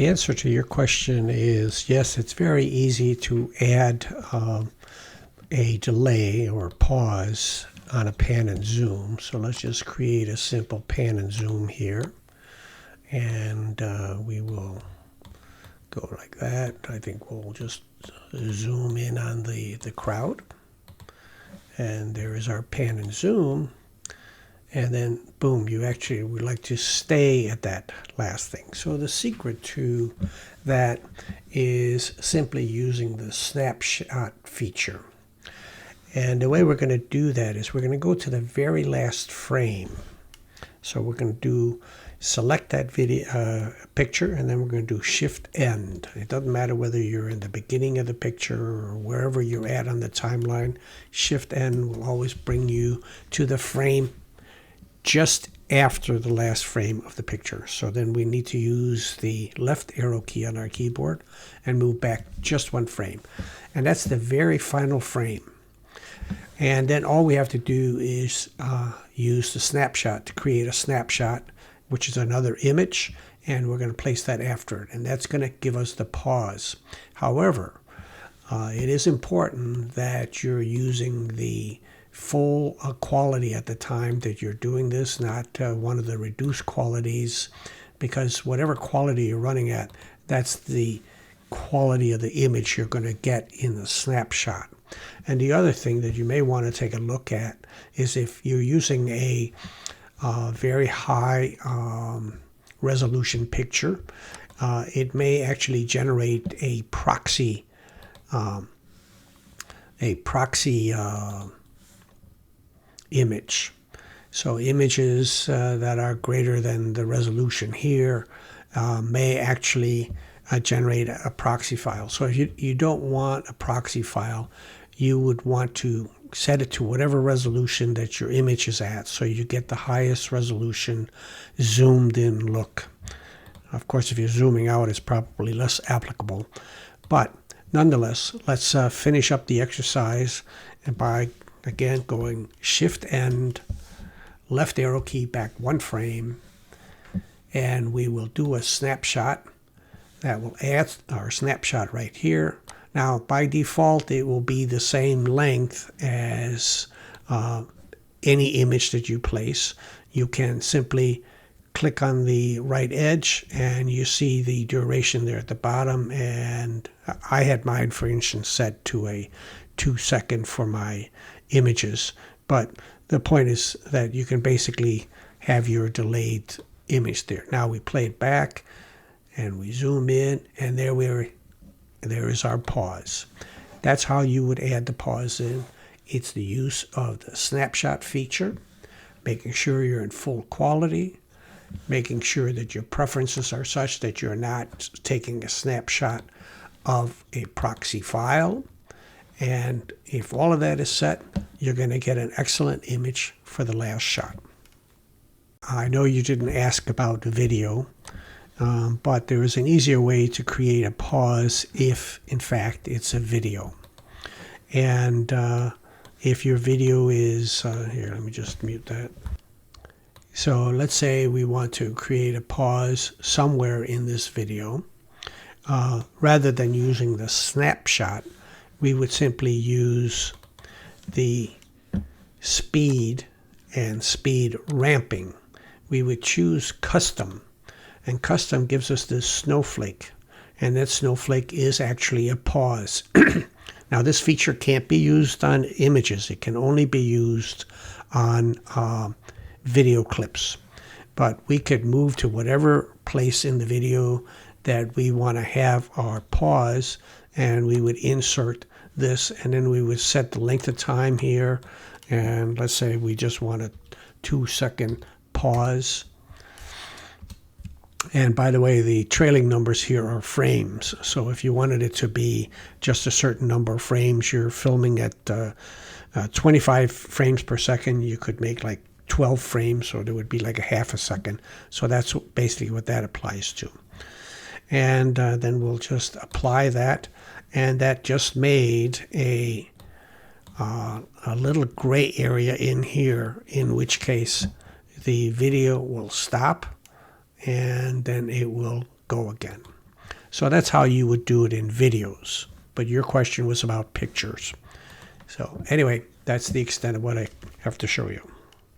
The answer to your question is yes, it's very easy to add a delay or pause on a pan and zoom. So let's just create a simple pan and zoom here. And we will go like that. I think we'll just zoom in on the crowd. And there is our pan and zoom. And then, boom, you actually would like to stay at that last thing. So the secret to that is simply using the snapshot feature. And the way we're going to do that is we're going to go to the very last frame. So we're going to select that video picture, and then we're going to do Shift End. It doesn't matter whether you're in the beginning of the picture or wherever you're at on the timeline. Shift End will always bring you to the frame just after the last frame of the picture. So then we need to use the left arrow key on our keyboard and move back just one frame. And that's the very final frame. And then all we have to do is use the snapshot to create a snapshot, which is another image, and we're going to place that after it. And that's going to give us the pause. However, it is important that you're using the full quality at the time that you're doing this, not one of the reduced qualities, because whatever quality you're running at, that's the quality of the image you're going to get in the snapshot. And the other thing that you may want to take a look at is if you're using a very high resolution picture, it may actually generate a proxy image. So images that are greater than the resolution here may actually generate a proxy file. So if you don't want a proxy file, you would want to set it to whatever resolution that your image is at, so you get the highest resolution zoomed in look. Of course, if you're zooming out, it's probably less applicable. But nonetheless, let's finish up the exercise and by, again, going Shift End, left arrow key back one frame, and we will do a snapshot. That will add our snapshot right here. Now, by default, it will be the same length as any image that you place. You can simply click on the right edge, and you see the duration there at the bottom. And I had mine, for instance, set to a 2-second for my images. But the point is that you can basically have your delayed image there. Now we play it back, and we zoom in, and there is our pause. That's how you would add the pause in. It's the use of the snapshot feature, making sure you're in full quality, making sure that your preferences are such that you're not taking a snapshot of a proxy file. And if all of that is set, you're going to get an excellent image for the last shot. I know you didn't ask about the video, but there is an easier way to create a pause if, in fact, it's a video. And if your video is, here, let me just mute that. So let's say we want to create a pause somewhere in this video. Rather than using the snapshot, we would simply use the speed and speed ramping. We would choose custom. And custom gives us this snowflake, and that snowflake is actually a pause. Now, this feature can't be used on images. It can only be used on video clips. But we could move to whatever place in the video that we want to have our pause, and we would insert this, and then we would set the length of time here. And let's say we just want a 2-second pause. And by the way, the trailing numbers here are frames. So if you wanted it to be just a certain number of frames, you're filming at 25 frames per second, you could make like 12 frames, so there would be like a half a second. So that's basically what that applies to. And then we'll just apply that. And that just made a little gray area in here, in which case the video will stop and then it will go again. So that's how you would do it in videos. But your question was about pictures. So anyway, that's the extent of what I have to show you.